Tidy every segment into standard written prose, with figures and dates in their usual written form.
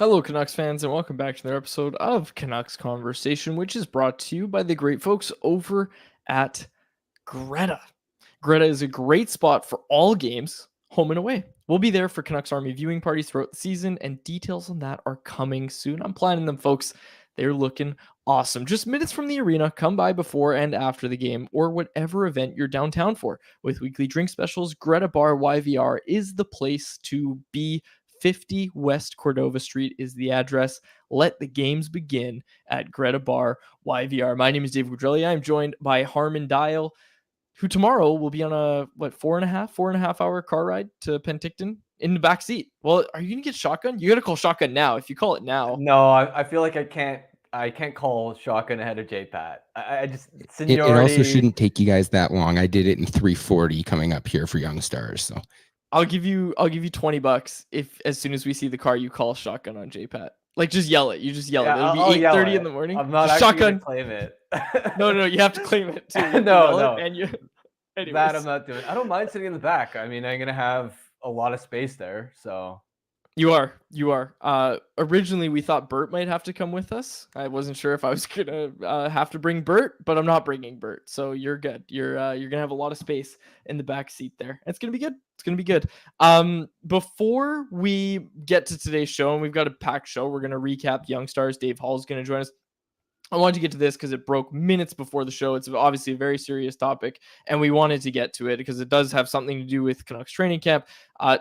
Hello, Canucks fans, and welcome back to another episode of Canucks Conversation, which is brought to you by the great folks over at Greta. Greta is a great spot for all games, home and away. We'll be there for Canucks Army viewing parties throughout the season, and details on that are coming soon. I'm planning them, folks. They're looking awesome. Just minutes from the arena, come by before and after the game, or whatever event you're downtown for. With weekly drink specials, Greta Bar YVR is the place to be. 50 West Cordova Street is the address. Let the games begin at Greta Bar YVR. My name is David Goudrelia. I'm joined by Harmon Dial, who tomorrow will be on a, 4.5 hour car ride to Penticton in the back seat. Well, are you going to get shotgun? You got to call shotgun now. If you call it now. No, I feel like I can't call shotgun ahead of J-Pat. I just seniority. It also shouldn't take you guys that long. I did it in 3:40 coming up here for Young Stars. So I'll give you $20 if as soon as we see the car you call shotgun on JPAT. Like just yell it. You just yell it. It'll be 8:30 in the morning. I'm not just actually shotgun. gonna claim it. No, you have to claim it too. No. And you anyways. That I'm not doing. I don't mind sitting in the back. I mean, I'm gonna have a lot of space there, so. You are. Originally, we thought Bert might have to come with us. I wasn't sure if I was gonna have to bring Bert, but I'm not bringing Bert, so you're good. You're gonna have a lot of space in the back seat there. It's gonna be good. It's gonna be good. Before we get to today's show, and we've got a packed show, we're gonna recap Young Stars. Dave Hall's gonna join us. I wanted to get to this because it broke minutes before the show. It's obviously a very serious topic, and we wanted to get to it because it does have something to do with Canucks training camp.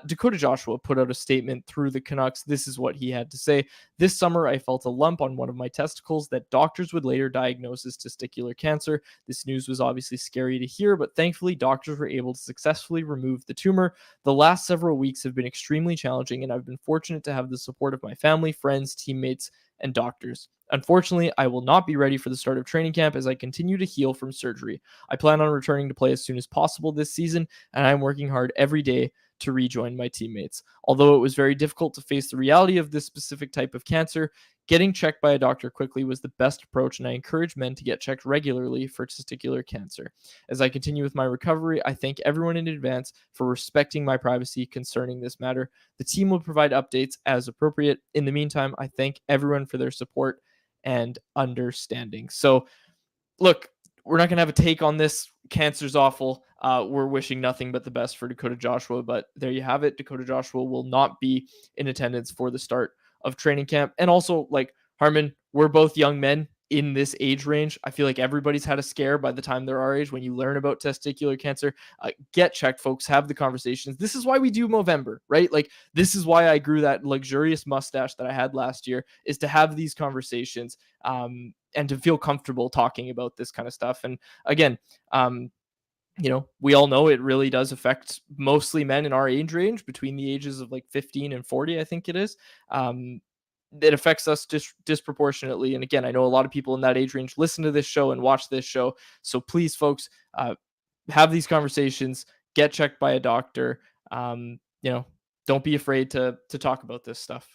Dakota Joshua put out a statement through the Canucks. This is what he had to say. This summer, I felt a lump on one of my testicles that doctors would later diagnose as testicular cancer. This news was obviously scary to hear, but thankfully, doctors were able to successfully remove the tumor. The last several weeks have been extremely challenging, and I've been fortunate to have the support of my family, friends, teammates, and doctors. Unfortunately, I will not be ready for the start of training camp as I continue to heal from surgery. I plan on returning to play as soon as possible this season, and I'm working hard every day to rejoin my teammates. Although it was very difficult to face the reality of this specific type of cancer, getting checked by a doctor quickly was the best approach, and I encourage men to get checked regularly for testicular cancer. As I continue with my recovery, I thank everyone in advance for respecting my privacy concerning this matter. The team will provide updates as appropriate. In the meantime, I thank everyone for their support and understanding. So look, we're not going to have a take on this. Cancer's awful. We're wishing nothing but the best for Dakota Joshua, but there you have it. Dakota Joshua will not be in attendance for the start of training camp. And also, like Harmon, we're both young men in this age range. I feel like everybody's had a scare by the time they're our age when you learn about testicular cancer. Get checked, folks. Have the conversations. This is why we do Movember, right? Like, this is why I grew that luxurious mustache that I had last year, is to have these conversations and to feel comfortable talking about this kind of stuff. And again, we all know it really does affect mostly men in our age range between the ages of like 15 and 40, I think it is. It affects us disproportionately. And again, I know a lot of people in that age range listen to this show and watch this show. So please, folks, have these conversations, get checked by a doctor. Don't be afraid to talk about this stuff.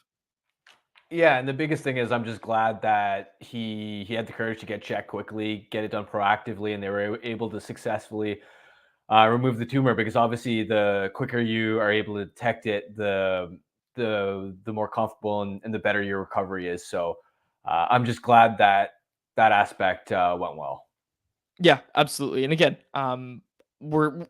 Yeah, and the biggest thing is I'm just glad that he had the courage to get checked quickly, get it done proactively, and they were able to successfully remove the tumor, because obviously the quicker you are able to detect it, the more comfortable and the better your recovery is. So I'm just glad that aspect went well. Yeah, absolutely. And again, we're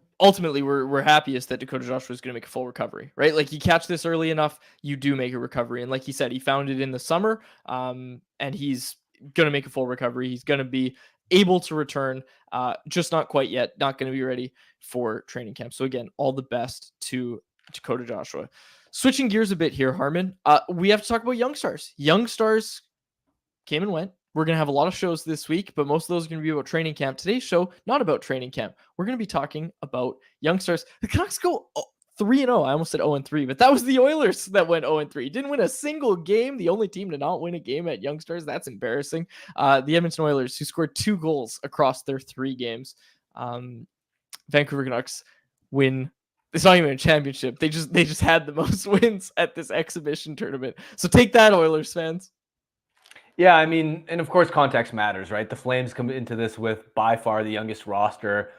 happiest that Dakota Joshua is going to make a full recovery, right? Like, you catch this early enough, you do make a recovery. And like he said, he found it in the summer, and he's going to make a full recovery. He's going to be able to return, just not quite yet, not going to be ready for training camp. So again, all the best to Dakota Joshua. Switching gears a bit here, Harmon, we have to talk about Young Stars. Young Stars came and went. We're going to have a lot of shows this week, but most of those are going to be about training camp. Today's show, not about training camp. We're going to be talking about Young Stars. The Canucks go 3-0. I almost said 0-3, but that was the Oilers that went 0-3. Didn't win a single game. The only team to not win a game at Young Stars. That's embarrassing. The Edmonton Oilers, who scored 2 goals across their 3 games. Vancouver Canucks win. It's not even a championship. They just had the most wins at this exhibition tournament. So take that, Oilers fans. Yeah, I mean, and of course, context matters, right? The Flames come into this with by far the youngest roster.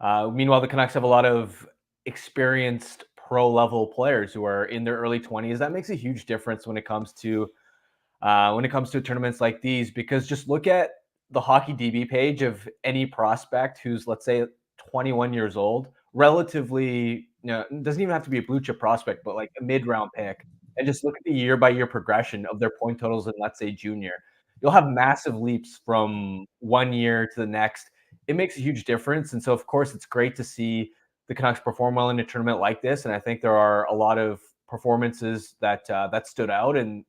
Meanwhile, the Canucks have a lot of experienced pro-level players who are in their early 20s. That makes a huge difference when it comes to when it comes to tournaments like these, because just look at the hockey DB page of any prospect who's, let's say, 21 years old, relatively, it doesn't even have to be a blue chip prospect, but like a mid-round pick, and just look at the year-by-year progression of their point totals in, let's say, junior. You'll have massive leaps from one year to the next. It makes a huge difference. And so, of course, it's great to see the Canucks perform well in a tournament like this. And I think there are a lot of performances that that stood out, and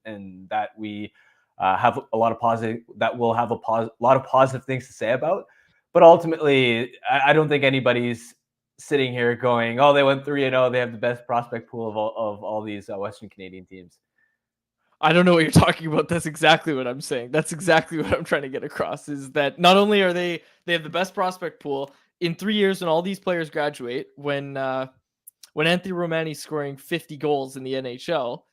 that we have a lot of positive, that we'll have a lot of positive things to say about. But ultimately, I don't think anybody's sitting here going, "Oh, they went 3-0. They have the best prospect pool of all these Western Canadian teams." I don't know what you're talking about. That's exactly what I'm saying. That's exactly what I'm trying to get across, is that not only are they have the best prospect pool in 3 years when all these players graduate, when Anthony Romani's scoring 50 goals in the NHL,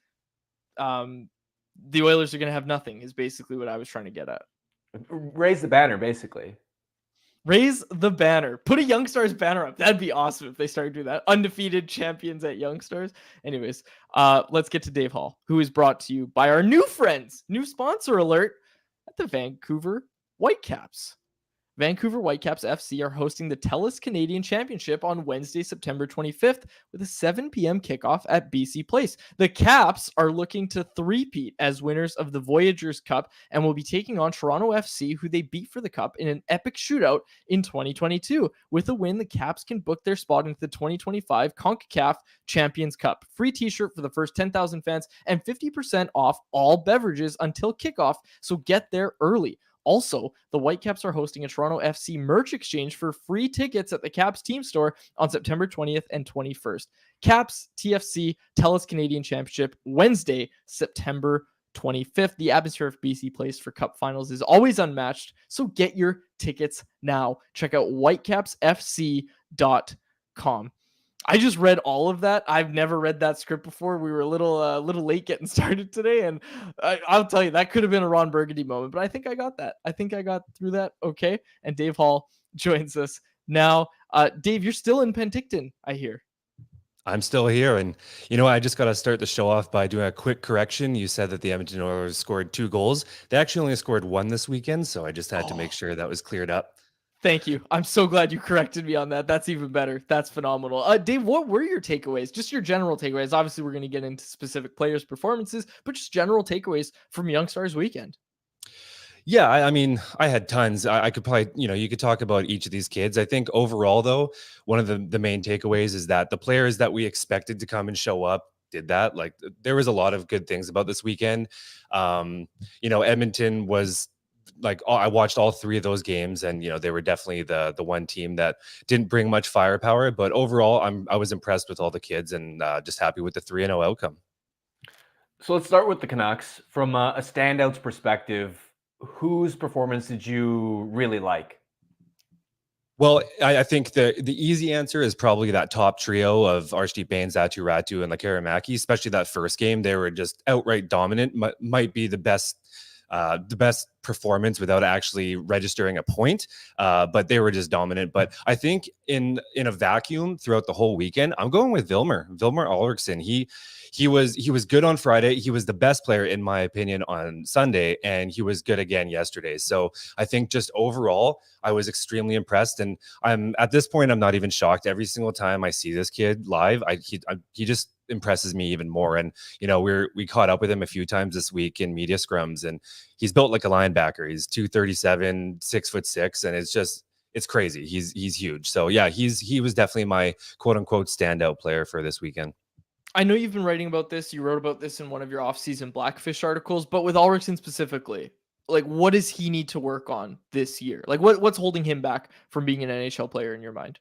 the Oilers are going to have nothing, is basically what I was trying to get at. Raise the banner, basically. Raise the banner. Put a Young Stars banner up. That'd be awesome if they started doing that. Undefeated champions at Young Stars. Anyways, let's get to Dave Hall, who is brought to you by our new friends. New sponsor alert at the Vancouver Whitecaps. Vancouver Whitecaps FC are hosting the TELUS Canadian Championship on Wednesday, September 25th with a 7 p.m. kickoff at BC Place. The Caps are looking to three-peat as winners of the Voyageurs Cup and will be taking on Toronto FC, who they beat for the Cup in an epic shootout in 2022. With a win, the Caps can book their spot into the 2025 CONCACAF Champions Cup. Free t-shirt for the first 10,000 fans and 50% off all beverages until kickoff, so get there early. Also, the Whitecaps are hosting a Toronto FC merch exchange for free tickets at the Caps team store on September 20th and 21st. Caps TFC TELUS Canadian Championship, Wednesday, September 25th. The atmosphere of BC Place for Cup finals is always unmatched, so get your tickets now. Check out whitecapsfc.com. I just read all of that. I've never read that script before. We were a little late getting started today, and I'll tell you, that could have been a Ron Burgundy moment, but I think I got that. I think I got through that okay. And Dave Hall joins us now. Dave, you're still in Penticton, I hear. I'm still here, and I just got to start the show off by doing a quick correction. You said that the Edmonton Oilers scored 2 goals. They actually only scored 1 this weekend, so I just had to make sure that was cleared up. Thank you. I'm so glad you corrected me on that. That's even better. That's phenomenal. Dave, what were your takeaways? Just your general takeaways. Obviously, we're going to get into specific players' performances, but just general takeaways from Young Stars weekend. Yeah, I mean, I had tons. I could probably, you could talk about each of these kids. I think overall, though, one of the main takeaways is that the players that we expected to come and show up did that. Like, there was a lot of good things about this weekend. Edmonton was, like, I watched all 3 of those games, and they were definitely the one team that didn't bring much firepower. But overall, I was impressed with all the kids, and just happy with the 3-0 outcome. So let's start with the Canucks. From a standouts perspective, whose performance did you really like? Well, I think the easy answer is probably that top trio of Arshdeep Bains, Atu Ratu, and Lekaramaki. Especially that first game, they were just outright dominant. Might be the best performance without actually registering a point, but they were just dominant. But I think in a vacuum throughout the whole weekend, I'm going with Vilmer Ulriksson. He was good on Friday. He was the best player, in my opinion, on Sunday, and he was good again yesterday. So I think just overall, I was extremely impressed. And I'm at this point, I'm not even shocked. Every single time I see this kid live, he just impresses me even more. And we caught up with him a few times this week in media scrums, and he's built like a linebacker. He's 237, 6'6", and it's crazy. He's huge. So yeah, he was definitely my quote unquote standout player for this weekend. I know you've been writing about this. You wrote about this in one of your off-season Blackfish articles, but with Ulriksson specifically, like, what does he need to work on this year? Like, what's holding him back from being an NHL player in your mind?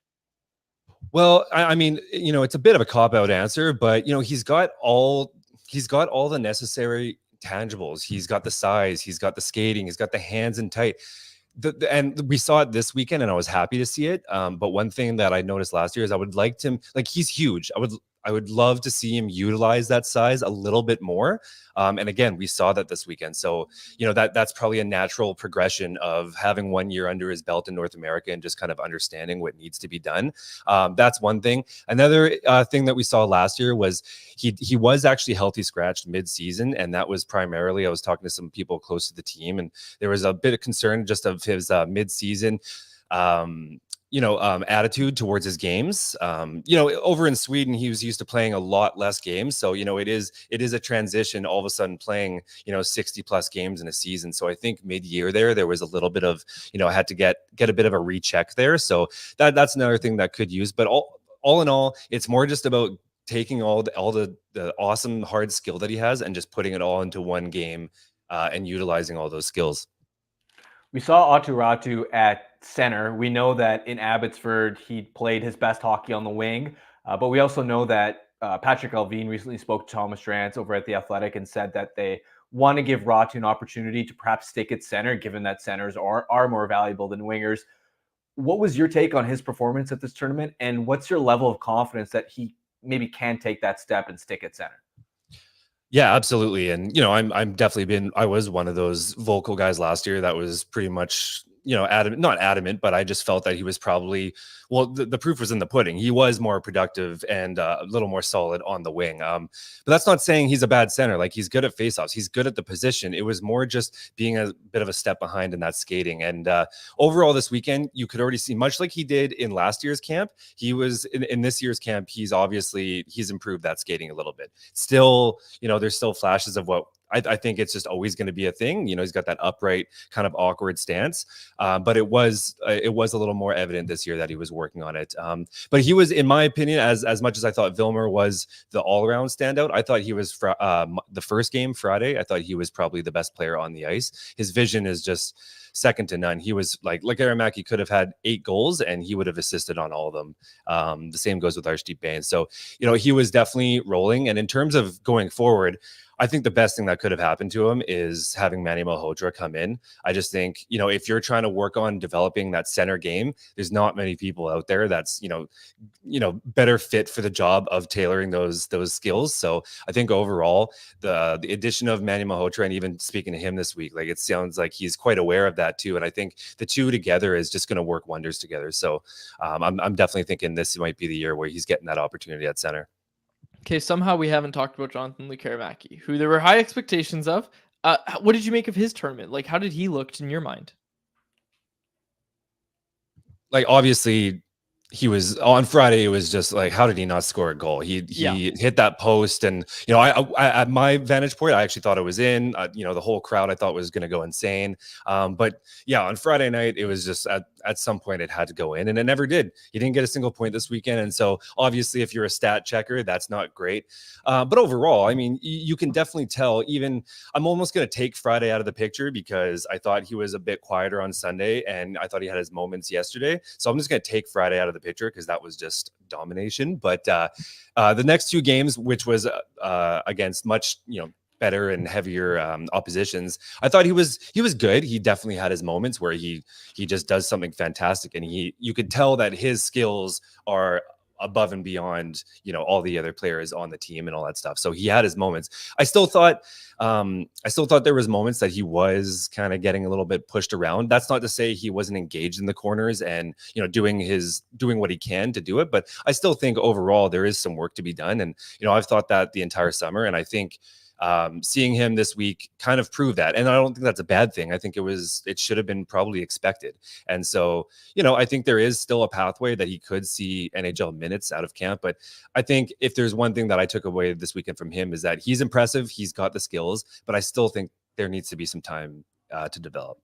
Well, I mean, it's a bit of a cop-out answer, but he's got all the necessary tangibles. He's got the size, he's got the skating, he's got the hands in tight. And we saw it this weekend, and I was happy to see it. But one thing that I noticed last year is I would like him, like, he's huge. I would love to see him utilize that size a little bit more. And again, we saw that this weekend. So, that's probably a natural progression of having 1 year under his belt in North America and just kind of understanding what needs to be done. That's one thing. Another thing that we saw last year was he was actually healthy scratched mid-season, and that was primarily, I was talking to some people close to the team, and there was a bit of concern just of his mid-season attitude towards his games. Over in Sweden, he was used to playing a lot less games. So, it is a transition all of a sudden playing, 60 plus games in a season. So I think mid-year there was a little bit of, I had to get a bit of a recheck there. So that's another thing that could use, but all in all, it's more just about taking all the awesome hard skill that he has and just putting it all into one game and utilizing all those skills. We saw Aatu at center. We know that in Abbotsford, he played his best hockey on the wing. But we also know that Patrick Alvin recently spoke to Thomas Drance over at The Athletic and said that they want to give Ratu an opportunity to perhaps stick at center, given that centers are more valuable than wingers. What was your take on his performance at this tournament? And what's your level of confidence that he maybe can take that step and stick at center? Yeah, absolutely. And, I'm definitely I was one of those vocal guys last year that was pretty much, not adamant, but I just felt that he was probably, the proof was in the pudding. He was more productive and a little more solid on the wing. But that's not saying he's a bad center. Like, he's good at faceoffs. He's good at the position. It was more just being a bit of a step behind in that skating. And overall this weekend, you could already see, much like he did in last year's camp, he was in this year's camp, he's improved that skating a little bit. Still, there's still flashes of what I think it's just always going to be a thing. He's got that upright kind of awkward stance, but it was a little more evident this year that he was working on it. But he was, in my opinion, as much as I thought Vilmer was the all-around standout, I thought he was the first game Friday. I thought he was probably the best player on the ice. His vision is just second to none. He was like Aramaki could have had 8 goals and he would have assisted on all of them. The same goes with Arshdeep Bains. So, he was definitely rolling. And in terms of going forward, I think the best thing that could have happened to him is having Manny Malhotra come in. I just think, if you're trying to work on developing that center game, there's not many people out there that's, better fit for the job of tailoring those skills. So I think overall, the addition of Manny Malhotra, and even speaking to him this week, like, it sounds like he's quite aware of that too. And I think the two together is just going to work wonders together. So I'm definitely thinking this might be the year where he's getting that opportunity at center. Okay, somehow we haven't talked about Jonathan Lekaramaki, who there were high expectations of. What did you make of his tournament? Like, how did he look in your mind? Like, obviously, he was on Friday. It was just like, how did he not score a goal? He hit that post, and I at my vantage point, I actually thought it was in. The whole crowd I thought was going to go insane. But yeah, on Friday night, it was just at some point it had to go in, and it never did. He didn't get a single point this weekend, and so obviously, if you're a stat checker, that's not great. But overall, I mean, you can definitely tell. Even I'm almost going to take Friday out of the picture because I thought he was a bit quieter on Sunday, and I thought he had his moments yesterday. So I'm just going to take Friday out of the picture because that was just domination. But the next 2 games, which was against much better and heavier oppositions, I thought he was good. He definitely had his moments where he just does something fantastic, and you could tell that his skills are above and beyond all the other players on the team and all that stuff. So he had his moments. I still thought there was moments that he was kind of getting a little bit pushed around. That's not to say he wasn't engaged in the corners and doing what he can to do it, but I still think overall there is some work to be done. And I've thought that the entire summer, and I think seeing him this week kind of proved that. And I don't think that's a bad thing. I think it should have been probably expected. And so, I think there is still a pathway that he could see NHL minutes out of camp. But I think if there's one thing that I took away this weekend from him is that he's impressive. He's got the skills, but I still think there needs to be some time to develop.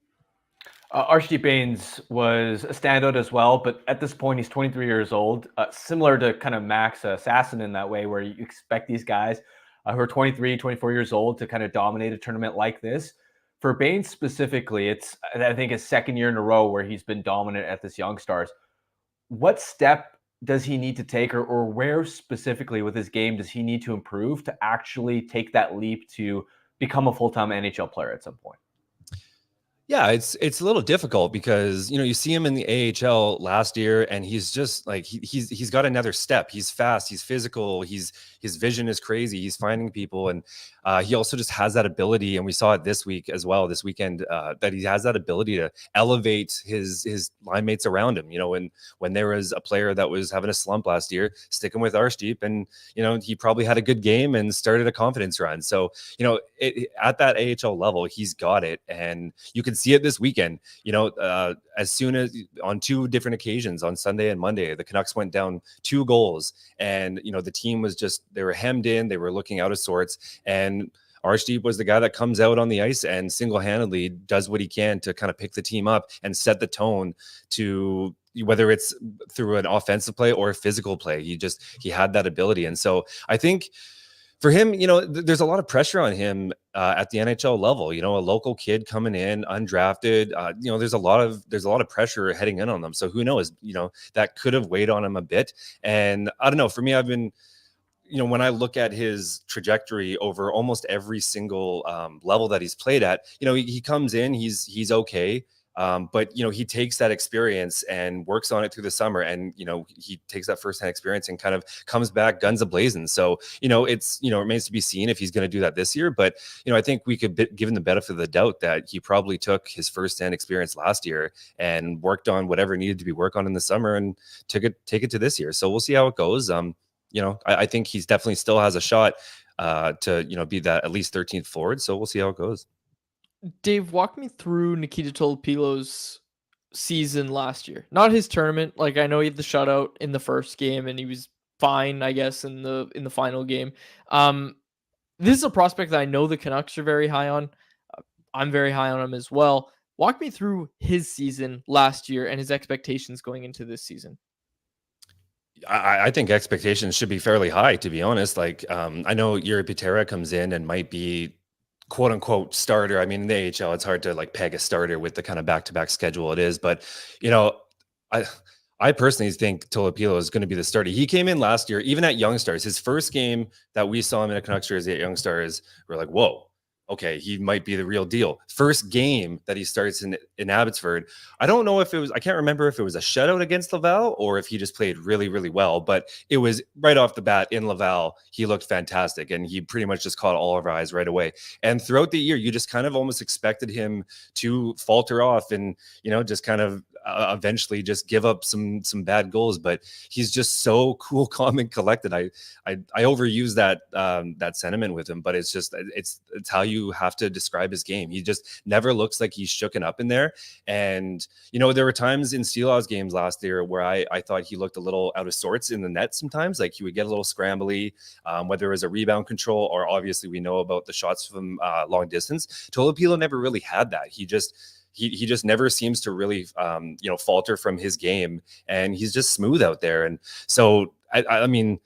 Arshdeep Bains was a standout as well, but at this point, he's 23 years old, similar to kind of Max Sasson in that way, where you expect these guys who are 23, 24 years old to kind of dominate a tournament like this. For Bains specifically, it's, I think, his second year in a row where he's been dominant at this Young Stars. What step does he need to take, or where specifically with his game does he need to improve to actually take that leap to become a full-time NHL player at some point? Yeah, it's a little difficult because you see him in the AHL last year, and he's just like he's got another step. He's fast, he's physical, his vision is crazy. He's finding people, and he also just has that ability. And we saw it this week as well, this weekend, that he has that ability to elevate his line mates around him. When there was a player that was having a slump last year, stick him with Arshdeep, and he probably had a good game and started a confidence run. So at that AHL level, he's got it, and you can see it this weekend. As soon as on two different occasions, on Sunday and Monday, the Canucks went down 2 goals, and the team was just, they were hemmed in, they were looking out of sorts, and Arshdeep was the guy that comes out on the ice and single-handedly does what he can to kind of pick the team up and set the tone, to whether it's through an offensive play or a physical play. He had that ability. And so I think for him, there's a lot of pressure on him at the NHL level. A local kid coming in, undrafted. There's a lot of pressure heading in on them. So who knows? That could have weighed on him a bit. And I don't know. For me, I've been, when I look at his trajectory over almost every single level that he's played at, he comes in, he's okay. But he takes that experience and works on it through the summer, and he takes that firsthand experience and kind of comes back guns a-blazing. So it's remains to be seen if he's going to do that this year. But I think we could give him the benefit of the doubt that he probably took his firsthand experience last year and worked on whatever needed to be worked on in the summer and take it to this year. So we'll see how it goes. I think he's definitely still has a shot to be that at least 13th forward. So we'll see how it goes. Dave, walk me through Nikita Tolopillo's season last year. Not his tournament. Like, I know he had the shutout in the first game and he was fine, I guess, in the final game. This is a prospect that I know the Canucks are very high on. I'm very high on him as well. Walk me through his season last year and his expectations going into this season. I think expectations should be fairly high, to be honest. Like, I know Yuri Patera comes in and might be quote unquote starter. I mean, in the AHL, it's hard to like peg a starter with the kind of back-to-back schedule it is. But, I personally think Tolopilo is going to be the starter. He came in last year, even at Young Stars. His first game that we saw him in a Canucks jersey at Young Stars, we're like, whoa, okay, he might be the real deal. First game that he starts in Abbotsford, I don't know if it was, I can't remember if it was a shutout against Laval or if he just played really, really well, but it was right off the bat in Laval. He looked fantastic and he pretty much just caught all of our eyes right away. And throughout the year, you just kind of almost expected him to falter off and, just kind of eventually just give up some bad goals, but he's just so cool, calm, and collected. I overuse that sentiment with him, but it's just it's how you have to describe his game. He just never looks like he's shooken up in there. And there were times in Steelaw's games last year where I thought he looked a little out of sorts in the net sometimes. Like he would get a little scrambly, whether it was a rebound control or obviously we know about the shots from long distance. Tolopilo never really had that. He just never seems to really, falter from his game, and he's just smooth out there. And so, I mean,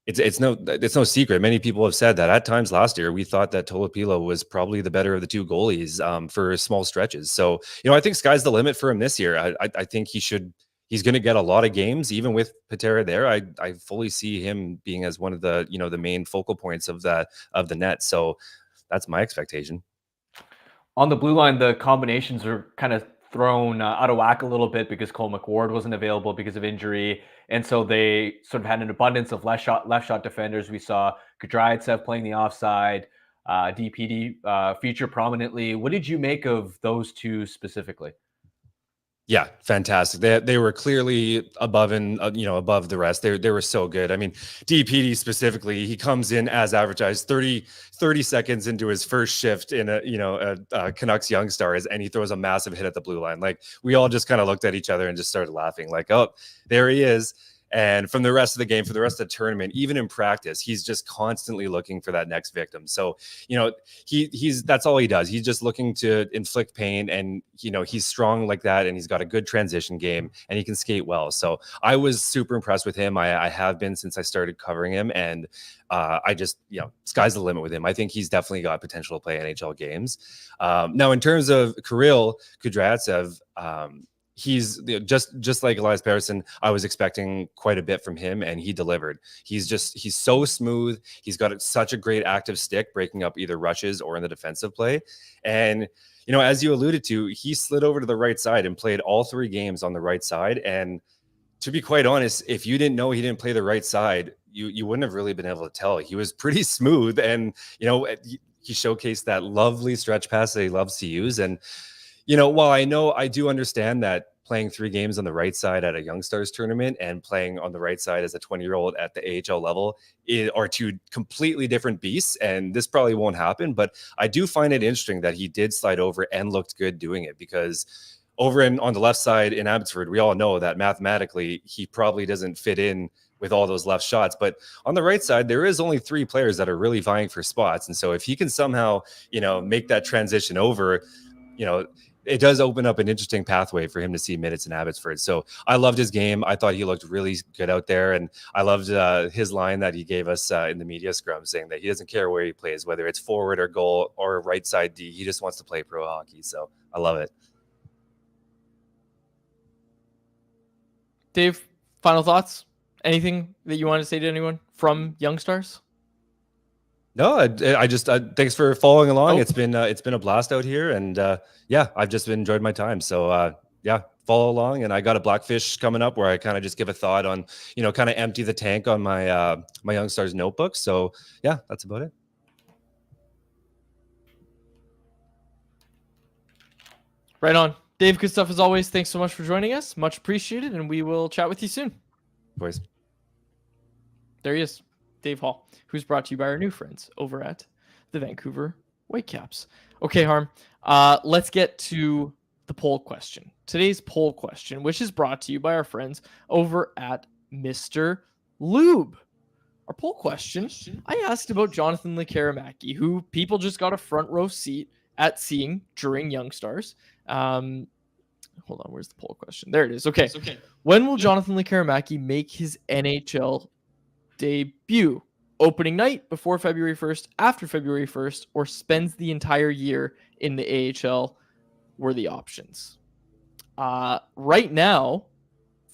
it's no secret. Many people have said that at times last year, we thought that Tolopilo was probably the better of the two goalies for small stretches. So, I think sky's the limit for him this year. I think he's going to get a lot of games, even with Patera there. I fully see him being as one of the, the main focal points of the net. So that's my expectation. On the blue line, the combinations are kind of thrown out of whack a little bit because Cole McWard wasn't available because of injury. And so they sort of had an abundance of left shot defenders. We saw Kudratsev playing the offside, DPD feature prominently. What did you make of those two specifically? Yeah, fantastic. They were clearly above above the rest. They were so good. I mean, DPD specifically, he comes in as advertised 30 seconds into his first shift in a Canucks Young Stars, and he throws a massive hit at the blue line. Like we all just kind of looked at each other and just started laughing like, oh, there he is. And from the rest of the game, for the rest of the tournament, even in practice, he's just constantly looking for that next victim. So, he's that's all he does. He's just looking to inflict pain, and he's strong like that, and he's got a good transition game, and he can skate well. So I was super impressed with him. I have been since I started covering him, and I just sky's the limit with him. I think he's definitely got potential to play NHL games. Now, in terms of Kirill Kudryavtsev, he's just like Elias Pettersson. I was expecting quite a bit from him, and he delivered. He's so smooth. He's got such a great active stick, breaking up either rushes or in the defensive play. And as you alluded to, he slid over to the right side and played all 3 games on the right side. And to be quite honest, if you didn't know he didn't play the right side, you wouldn't have really been able to tell. He was pretty smooth, and he showcased that lovely stretch pass that he loves to use. And while I do understand that playing 3 games on the right side at a Young Stars tournament and playing on the right side as a 20-year-old at the AHL level are 2 completely different beasts, and this probably won't happen. But I do find it interesting that he did slide over and looked good doing it, because over on the left side in Abbotsford, we all know that mathematically he probably doesn't fit in with all those left shots. But on the right side, there is only 3 players that are really vying for spots. And so if he can somehow, make that transition over, it does open up an interesting pathway for him to see minutes in Abbotsford. So I loved his game. I thought he looked really good out there. And I loved his line that he gave us in the media scrum, saying that he doesn't care where he plays, whether it's forward or goal or right side D. He just wants to play pro hockey. So I love it. Dave, final thoughts? Anything that you want to say to anyone from Young Stars? No, I just thanks for following along. It's been a blast out here, and I've just enjoyed my time. So follow along, and I got a Blackfish coming up where I kind of just give a thought on, kind of empty the tank on my my Young Stars notebook. So yeah, that's about it. Right on. Dave, good stuff as always. Thanks so much for joining us. Much appreciated, and we will chat with you soon. Boys. There he is, Dave Hall, who's brought to you by our new friends over at the Vancouver Whitecaps. Okay, Harm, let's get to the poll question. Today's poll question, which is brought to you by our friends over at Mr. Lube. Our poll question, I asked about Jonathan Lekaramaki, who people just got a front row seat at seeing during Young Stars. Hold on, where's the poll question? There it is. Okay. When will Jonathan Lekaramaki make his NHL debut? Opening night, before February 1st, after February 1st, or spends the entire year in the AHL were the options. Right now,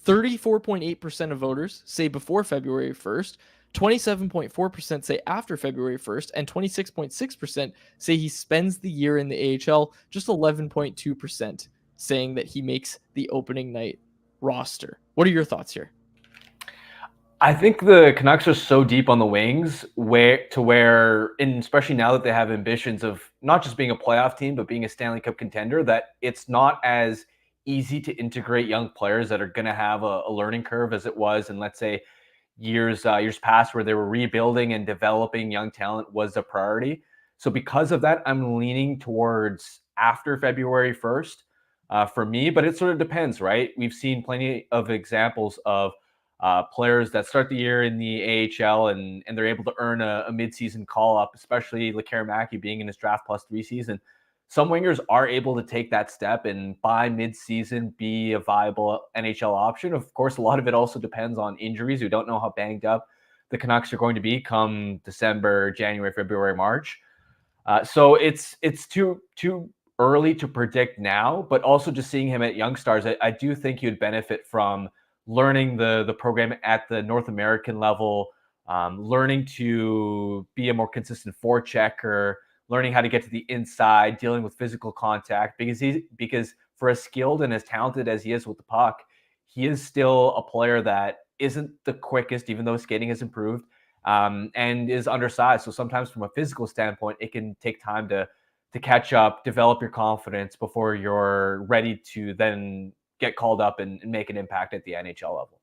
34.8% of voters say before February 1st, 27.4% say after February 1st, and 26.6% say he spends the year in the AHL, just 11.2% saying that he makes the opening night roster. What are your thoughts here? I think the Canucks are so deep on the wings where, and especially now that they have ambitions of not just being a playoff team, but being a Stanley Cup contender, that it's not as easy to integrate young players that are going to have a learning curve as it was in, let's say, years past, where they were rebuilding and developing young talent was a priority. So because of that, I'm leaning towards after February 1st for me, but it sort of depends, right? We've seen plenty of examples of players that start the year in the AHL and they're able to earn a midseason call-up, especially Lekaramaki being in his draft plus 3 season. Some wingers are able to take that step and by midseason be a viable NHL option. Of course, a lot of it also depends on injuries. We don't know how banged up the Canucks are going to be come December, January, February, March. So it's too early to predict now, but also just seeing him at Young Stars, I do think he would benefit from learning the program at the North American level, learning to be a more consistent forechecker, learning how to get to the inside, dealing with physical contact, because for as skilled and as talented as he is with the puck, he is still a player that isn't the quickest, even though his skating has improved, and is undersized. So sometimes from a physical standpoint, it can take time to catch up, develop your confidence before you're ready to then get called up and make an impact at the NHL level.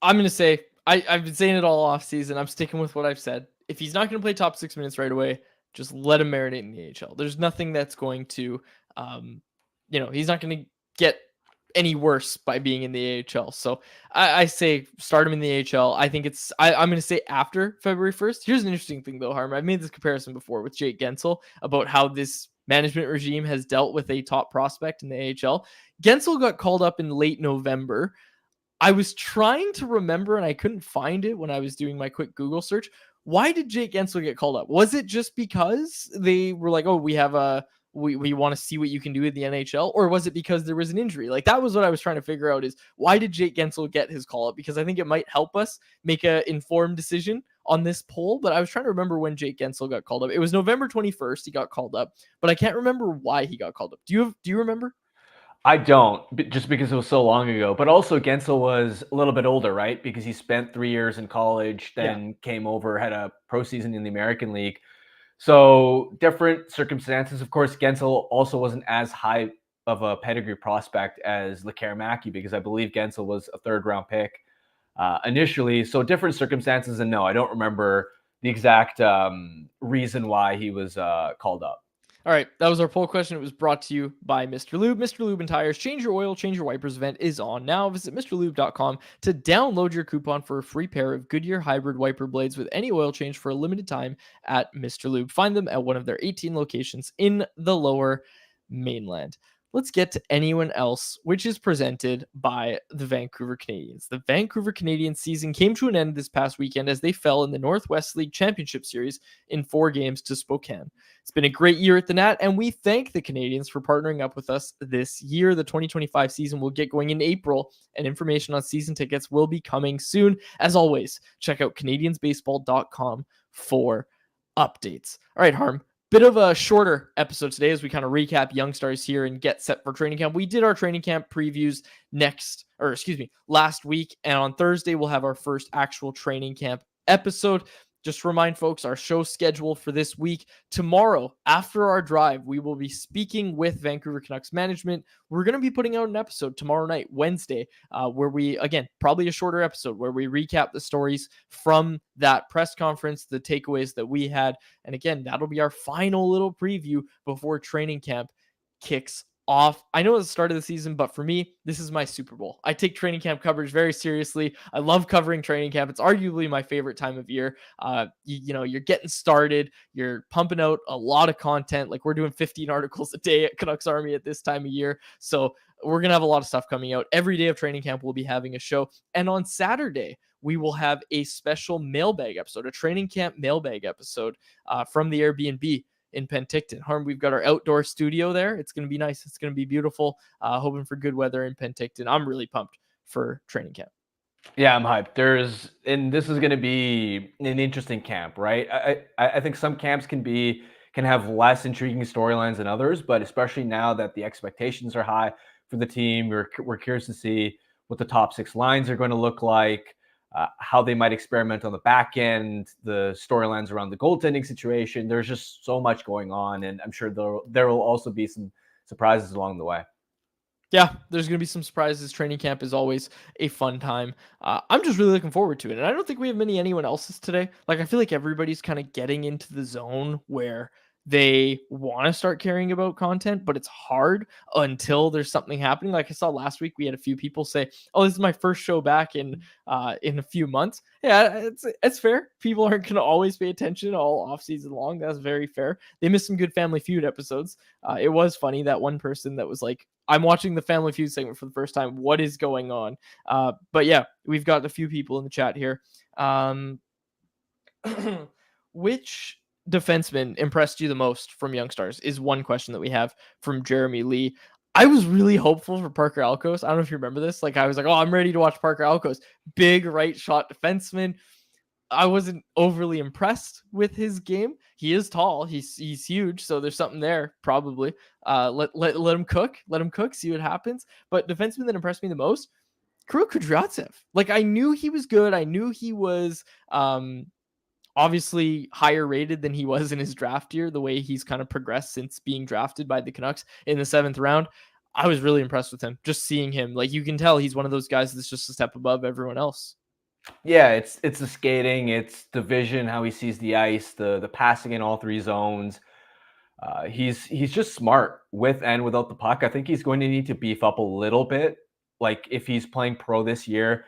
I'm going to say, I've been saying it all off season. I'm sticking with what I've said. If he's not going to play top 6 minutes right away, just let him marinate in the AHL. There's nothing that's going to, he's not going to get any worse by being in the AHL. So I say start him in the AHL. I think I'm going to say after February 1st. Here's an interesting thing though, Harm. I've made this comparison before with Jake Gensel about how this management regime has dealt with a top prospect in the AHL. Gensel got called up in late November. I was trying to remember and I couldn't find it when I was doing my quick Google search. Why did Jake Gensel get called up? Was it just because they were like, oh, we have a we want to see what you can do in the NHL, or was it because there was an injury? Like, that was what I was trying to figure out, is why did Jake Gensel get his call up? Because I think it might help us make a informed decision on this poll. But I was trying to remember when Jake Gensel got called up. It was November 21st he got called up, but I can't remember why he got called up. Do you remember? I don't, just because it was so long ago. But also, Gensel was a little bit older, right? Because he spent 3 years in college, then came over, had a pro season in the American League. So different circumstances. Of course, Gensel also wasn't as high of a pedigree prospect as Lekkerimaki, because I believe Gensel was a 3rd-round pick initially. So different circumstances. And no, I don't remember the exact reason why he was called up. All right, that was our poll question. It was brought to you by Mr. Lube. Mr. Lube and Tires. Change your oil, change your wipers event is on now. Visit MrLube.com to download your coupon for a free pair of Goodyear hybrid wiper blades with any oil change for a limited time at Mr. Lube. Find them at one of their 18 locations in the Lower Mainland. Let's get to anyone else, which is presented by the Vancouver Canadians. The Vancouver Canadians season came to an end this past weekend as they fell in the Northwest League Championship Series in 4 games to Spokane. It's been a great year at the Nat, and we thank the Canadians for partnering up with us this year. The 2025 season will get going in April, and information on season tickets will be coming soon. As always, check out CanadiansBaseball.com for updates. All right, Harm. Bit of a shorter episode today as we kind of recap young stars here and get set for training camp. We did our training camp previews last week, and on Thursday we'll have our first actual training camp episode. Just to remind folks, our show schedule for this week: tomorrow, after our drive, we will be speaking with Vancouver Canucks management. We're going to be putting out an episode tomorrow night, Wednesday, where we, again, probably a shorter episode, where we recap the stories from that press conference, the takeaways that we had. And again, that'll be our final little preview before training camp kicks off. I know it's the start of the season, but for me, this is my Super Bowl. I take training camp coverage very seriously. I love covering training camp. It's arguably my favorite time of year. You're getting started. You're pumping out a lot of content. Like, we're doing 15 articles a day at Canucks Army at this time of year. So we're going to have a lot of stuff coming out. Every day of training camp, we'll be having a show. And on Saturday, we will have a special mailbag episode, a training camp mailbag episode from the Airbnb in Penticton. Harm, we've got our outdoor studio there. It's going to be nice. It's going to be beautiful. Hoping for good weather in Penticton. I'm really pumped for training camp. Yeah, I'm hyped. This is going to be an interesting camp, right? I think some camps can have less intriguing storylines than others, but especially now that the expectations are high for the team, we're curious to see what the top 6 lines are going to look like. How they might experiment on the back end, the storylines around the goaltending situation. There's just so much going on, and I'm sure there will also be some surprises along the way. Yeah, there's going to be some surprises. Training camp is always a fun time. I'm just really looking forward to it, and I don't think we have anyone else's today. Like, I feel like everybody's kind of getting into the zone where they want to start caring about content, but it's hard until there's something happening. Like, I saw last week, we had a few people say, "Oh, this is my first show back in a few months." Yeah, it's fair. People aren't going to always pay attention all off season long. That's very fair. They missed some good Family Feud episodes. It was funny, that one person that was like, "I'm watching the Family Feud segment for the first time. What is going on?" But yeah, we've got a few people in the chat here. Which defenseman impressed you the most from young stars is one question that we have from Jeremy Lee. I was really hopeful for Parker Alkos. I don't know if you remember this. Like, I was like, "Oh, I'm ready to watch Parker Alkos." Big right shot defenseman. I wasn't overly impressed with his game. He is tall. He's huge. So there's something there, probably. Let him cook. Let him cook. See what happens. But defenseman that impressed me the most, Kirill Kudryavtsev. Like, I knew he was good. I knew he was obviously higher rated than he was in his draft year, the way he's kind of progressed since being drafted by the Canucks in the 7th round. I was really impressed with him. Just seeing him, like, you can tell he's one of those guys that's just a step above everyone else. Yeah, it's the skating, it's the vision, how he sees the ice, the passing in all 3 zones. He's just smart with and without the puck. I think he's going to need to beef up a little bit. Like, if he's playing pro this year,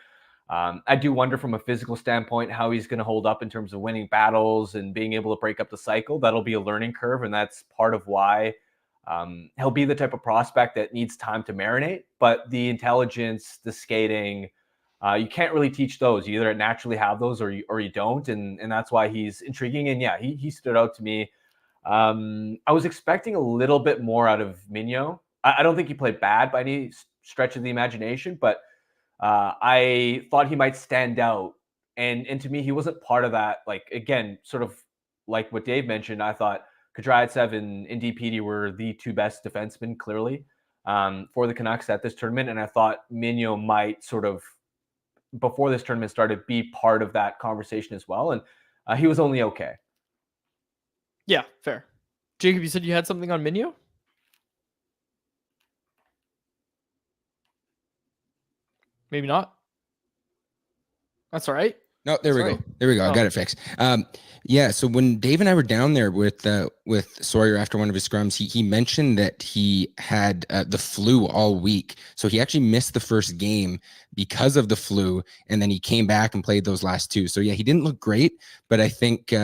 I do wonder from a physical standpoint how he's going to hold up in terms of winning battles and being able to break up the cycle. That'll be a learning curve, and that's part of why he'll be the type of prospect that needs time to marinate. But the intelligence, the skating, you can't really teach those. You either naturally have those or you don't, and that's why he's intriguing. And yeah, he stood out to me I was expecting a little bit more out of Migno. I don't think he played bad by any stretch of the imagination, but I thought he might stand out. And to me, he wasn't part of that. Like, again, sort of like what Dave mentioned, I thought Kudryavtsev and DPD were the two best defensemen, clearly, for the Canucks at this tournament. And I thought Migno might sort of, before this tournament started, be part of that conversation as well. And he was only okay. Yeah, fair. Jacob, you said you had something on Migno? Maybe not. That's all right. No, there we Sorry. go. There we go. I got it fixed. Yeah. So when Dave and I were down there with Sawyer after one of his scrums, he mentioned that he had the flu all week. So he actually missed the first game because of the flu, and then he came back and played those last two. So yeah, he didn't look great, but I think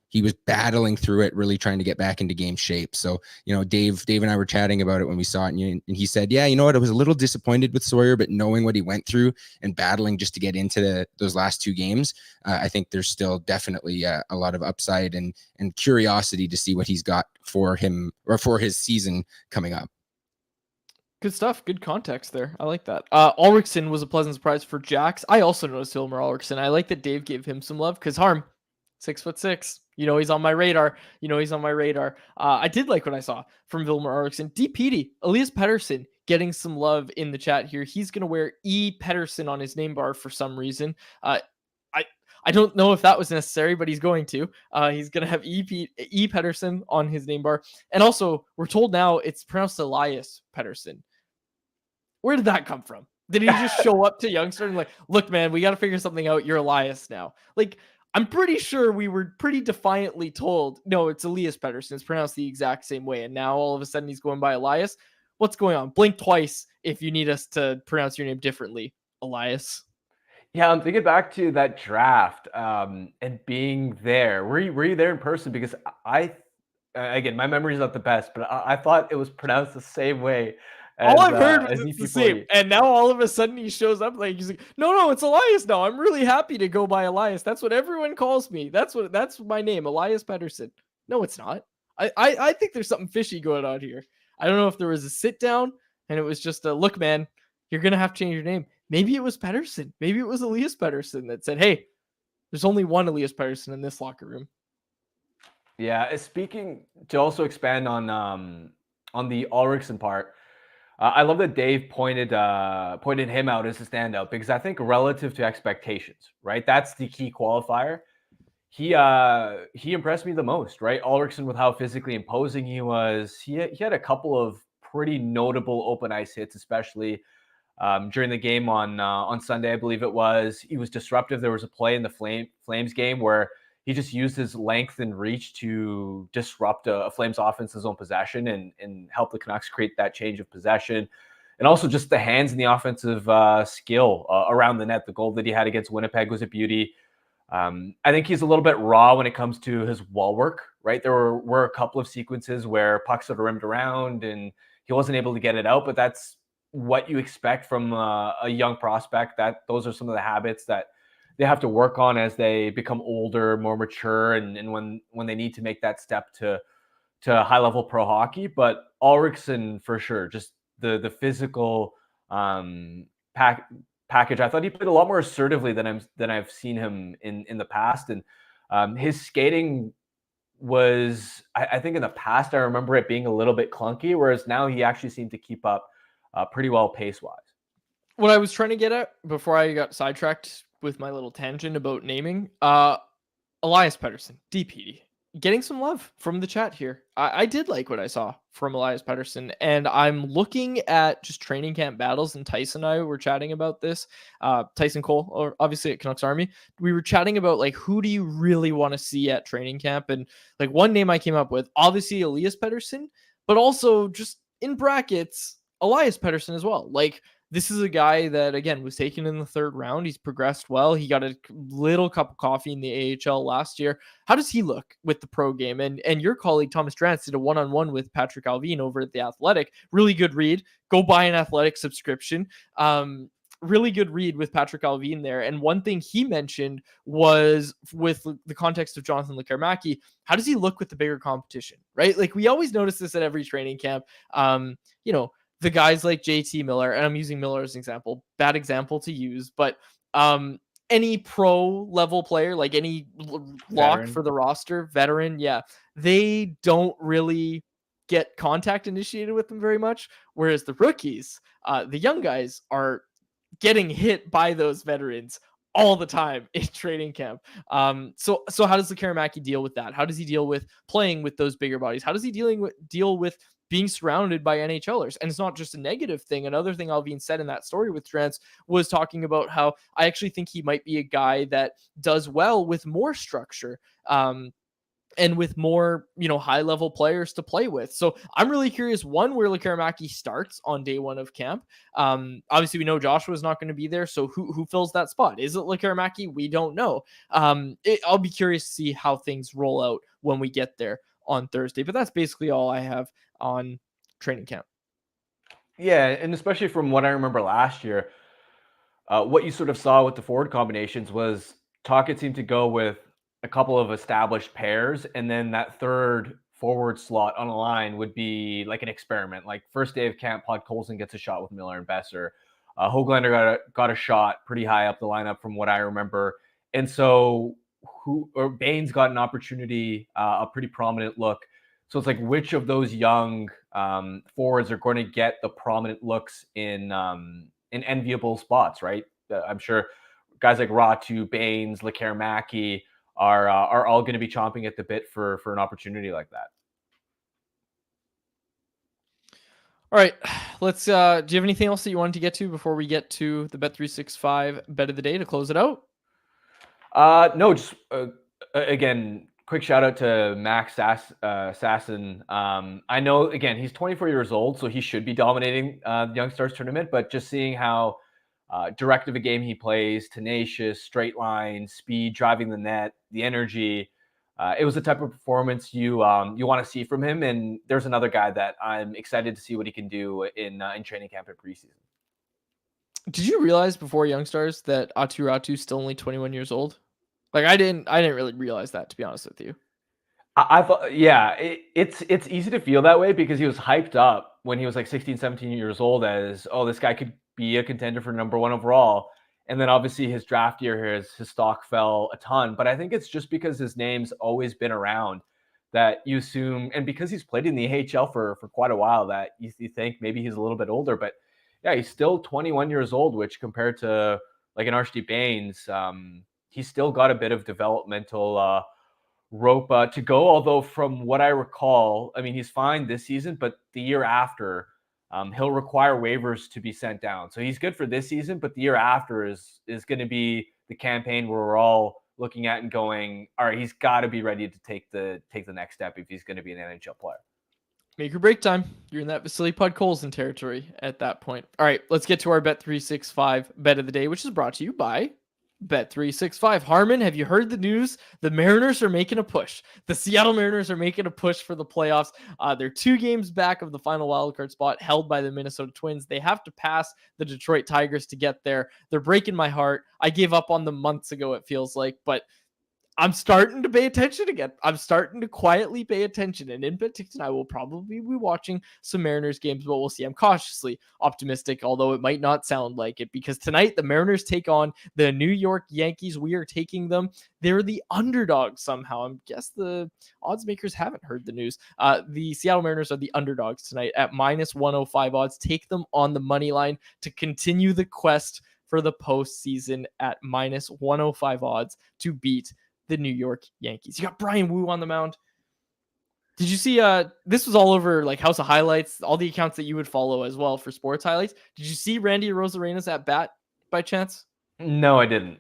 he was battling through it, really trying to get back into game shape. So, Dave and I were chatting about it when we saw it, and he said, yeah, you know what, I was a little disappointed with Sawyer, but knowing what he went through and battling just to get into those last two games, I think there's still definitely a lot of upside and curiosity to see what he's got for him or for his season coming up. Good stuff. Good context there. I like that. Ulrichsen was a pleasant surprise for Jax. I also noticed Hilmer Ulrichsen. I like that Dave gave him some love because Harm, 6'6". He's on my radar. I did like what I saw from Vilmer Eriksson. DPD, Elias Pettersson getting some love in the chat here. He's going to wear E. Pettersson on his name bar for some reason. I don't know if that was necessary, but he's going to. He's going to have E. Pettersson on his name bar. And also, we're told now it's pronounced Elias Pettersson. Where did that come from? Did he just show up to Youngster and like, look, man, we got to figure something out. You're Elias now. Like, I'm pretty sure we were pretty defiantly told, no, it's Elias Pettersson. It's pronounced the exact same way. And now all of a sudden he's going by Elias. What's going on? Blink twice if you need us to pronounce your name differently, Elias. Yeah, I'm thinking back to that draft and being there. Were you there in person? Because again, my memory is not the best, but I thought it was pronounced the same way. All I've heard was it's the same. And now all of a sudden he shows up like he's like, no, it's Elias now. I'm really happy to go by Elias. That's what everyone calls me. That's my name, Elias Pettersson. No, it's not. I think there's something fishy going on here. I don't know if there was a sit down and it was just a look, man, you're gonna have to change your name. Maybe it was Pettersson. Maybe it was Elias Pettersson that said, hey, there's only one Elias Pettersson in this locker room. Yeah, speaking to also expand on the Ulrichsen part. I love that Dave pointed him out as a standout because I think relative to expectations, right? That's the key qualifier. He impressed me the most, right? Ulrichsen with how physically imposing he was. He had a couple of pretty notable open ice hits, especially during the game on Sunday, I believe it was. He was disruptive. There was a play in the Flames game where he just used his length and reach to disrupt a Flames offense's own possession and help the Canucks create that change of possession. And also just the hands and the offensive skill around the net. The goal that he had against Winnipeg was a beauty. I think he's a little bit raw when it comes to his wall work, right? There were a couple of sequences where pucks sort of rimmed around and he wasn't able to get it out, but that's what you expect from a young prospect. Those are some of the habits that they have to work on as they become older, more mature, and when they need to make that step to high-level pro hockey. But Ulrichsen, for sure, just the physical package. I thought he played a lot more assertively than I've seen him in the past. And his skating was, I think in the past, I remember it being a little bit clunky, whereas now he actually seemed to keep up pretty well pace-wise. What I was trying to get at before I got sidetracked with my little tangent about naming, Elias Pettersson, DPD, getting some love from the chat here. I did like what I saw from Elias Pettersson, and I'm looking at just training camp battles, and Tyson and I were chatting about this. Tyson Cole, or obviously at Canucks Army, we were chatting about like, who do you really want to see at training camp? And like one name I came up with, obviously Elias Pettersson, but also just in brackets, Elias Pettersson as well. Like, this is a guy that, again, was taken in the third round. He's progressed well. He got a little cup of coffee in the AHL last year. How does he look with the pro game? And your colleague, Thomas Drance, did a one-on-one with Patrick Alvin over at The Athletic. Really good read. Go buy an Athletic subscription. really good read with Patrick Alvin there. And one thing he mentioned was, with the context of Jonathan Lekarmaki, how does he look with the bigger competition, right? Like, we always notice this at every training camp. The guys like JT Miller, and I'm using Miller as an example, bad example to use, but any pro level player, like any lock for the roster, veteran, they don't really get contact initiated with them very much. Whereas the rookies, the young guys, are getting hit by those veterans all the time in training camp. So how does the Karamaki deal with that? How does he deal with playing with those bigger bodies? How does he deal with being surrounded by NHLers? And it's not just a negative thing. Another thing Alvin said in that story with Trance was talking about how I actually think he might be a guy that does well with more structure. And with more, high level players to play with. So I'm really curious, one, where Lekarmaki starts on day one of camp. Obviously, we know Joshua is not going to be there. So who fills that spot? Is it Lekarmaki? We don't know. I'll be curious to see how things roll out when we get there on Thursday. But that's basically all I have on training camp. Yeah, and especially from what I remember last year, what you sort of saw with the forward combinations was Tocchet seemed to go with a couple of established pairs, and then that third forward slot on a line would be like an experiment. Like, first day of camp, Podkolzin gets a shot with Miller and Besser. Höglander got a shot pretty high up the lineup from what I remember. And so Baines got an opportunity, a pretty prominent look. So it's like, which of those young forwards are going to get the prominent looks in enviable spots, right? I'm sure guys like Ratu, Baines, Lekarmaki are all going to be chomping at the bit for an opportunity like that. All right, let's. Do you have anything else that you wanted to get to before we get to the Bet365 bet of the day to close it out? No, just again, quick shout out to Max Sasson. I know, again, he's 24 years old, so he should be dominating the Young Stars tournament. But just seeing how direct of a game he plays, tenacious, straight line, speed, driving the net, the energy. It was the type of performance you want to see from him. And there's another guy that I'm excited to see what he can do in training camp and preseason. Did you realize before Young Stars that Aatu Ratu's still only 21 years old? Like, I didn't really realize that, to be honest with you. I thought, yeah, it's easy to feel that way because he was hyped up when he was like 16, 17 years old as, oh, this guy could be a contender for number one overall. And then obviously his draft year, his stock fell a ton. But I think it's just because his name's always been around that you assume, and because he's played in the AHL for quite a while, that you think maybe he's a little bit older. But yeah, he's still 21 years old, which compared to like an Archie Baines, he's still got a bit of developmental rope to go. Although from what I recall, I mean, he's fine this season, but the year after, he'll require waivers to be sent down. So he's good for this season, but the year after is going to be the campaign where we're all looking at and going, all right, he's got to be ready to take the next step if he's going to be an NHL player. Make or break time. You're in that Vasily Podkolzin territory at that point. All right, let's get to our Bet365 bet of the day, which is brought to you by Bet365. Harmon, have you heard the news? The Mariners are making a push. The Seattle Mariners are making a push for the playoffs. They're 2 games back of the final wildcard spot held by the Minnesota Twins. They have to pass the Detroit Tigers to get there. They're breaking my heart. I gave up on them months ago, it feels like, but I'm starting to pay attention again. I'm starting to quietly pay attention. And in Penticton, I will probably be watching some Mariners games, but we'll see. I'm cautiously optimistic, although it might not sound like it, because tonight the Mariners take on the New York Yankees. We are taking them. They're the underdogs somehow. I guess the odds makers haven't heard the news. The Seattle Mariners are the underdogs tonight at -105 odds. Take them on the money line to continue the quest for the postseason at -105 odds to beat the New York Yankees. You got Brian Wu on the mound. Did you see this was all over like House of Highlights, all the accounts that you would follow as well for sports highlights? Did you see Randy Arozarena's at bat by chance? No, I didn't.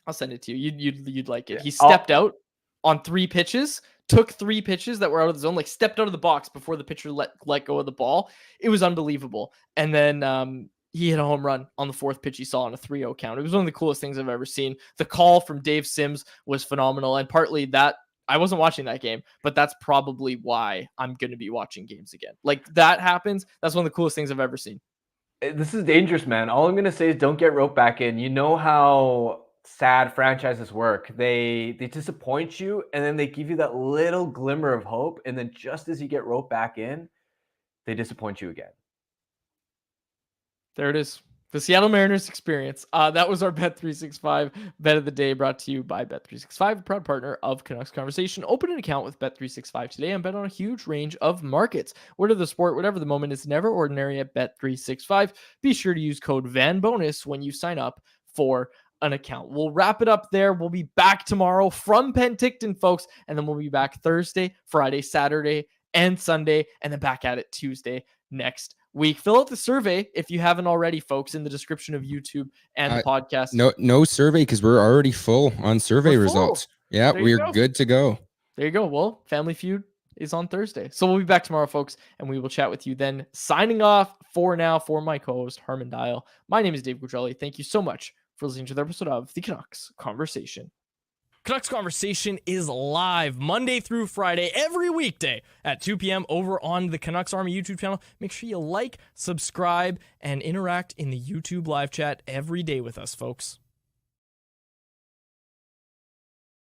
I'll send it to you. You'd like it. Yeah. He stepped out on 3 pitches, took 3 pitches that were out of the zone, like stepped out of the box before the pitcher let go of the ball. It was unbelievable. And then he hit a home run on the 4th pitch he saw on a 3-0 count. It was one of the coolest things I've ever seen. The call from Dave Sims was phenomenal. And partly that, I wasn't watching that game, but that's probably why I'm going to be watching games again. Like, that happens. That's one of the coolest things I've ever seen. This is dangerous, man. All I'm gonna say is don't get roped back in. You know how sad franchises work. They disappoint you, and then they give you that little glimmer of hope, and then just as you get roped back in, they disappoint you again. There it is. The Seattle Mariners experience. That was our Bet365 bet of the day, brought to you by Bet365, a proud partner of Canucks Conversation. Open an account with Bet365 today and bet on a huge range of markets. Whatever the sport, whatever the moment, is never ordinary at Bet365. Be sure to use code VANBONUS when you sign up for an account. We'll wrap it up there. We'll be back tomorrow from Penticton, folks, and then we'll be back Thursday, Friday, Saturday, and Sunday, and then back at it Tuesday next week. Fill out the survey if you haven't already, folks, in the description of YouTube and the podcast. No survey, because we're already full on survey results. Yeah, we're good to go. There you go. Well, Family Feud is on Thursday. So we'll be back tomorrow, folks, and we will chat with you then. Signing off for now for my co-host, Harman Dial. My name is Dave Gugelli. Thank you so much for listening to the episode of the Canucks Conversation. Canucks Conversation is live Monday through Friday, every weekday at 2 p.m. over on the Canucks Army YouTube channel. Make sure you like, subscribe, and interact in the YouTube live chat every day with us, folks.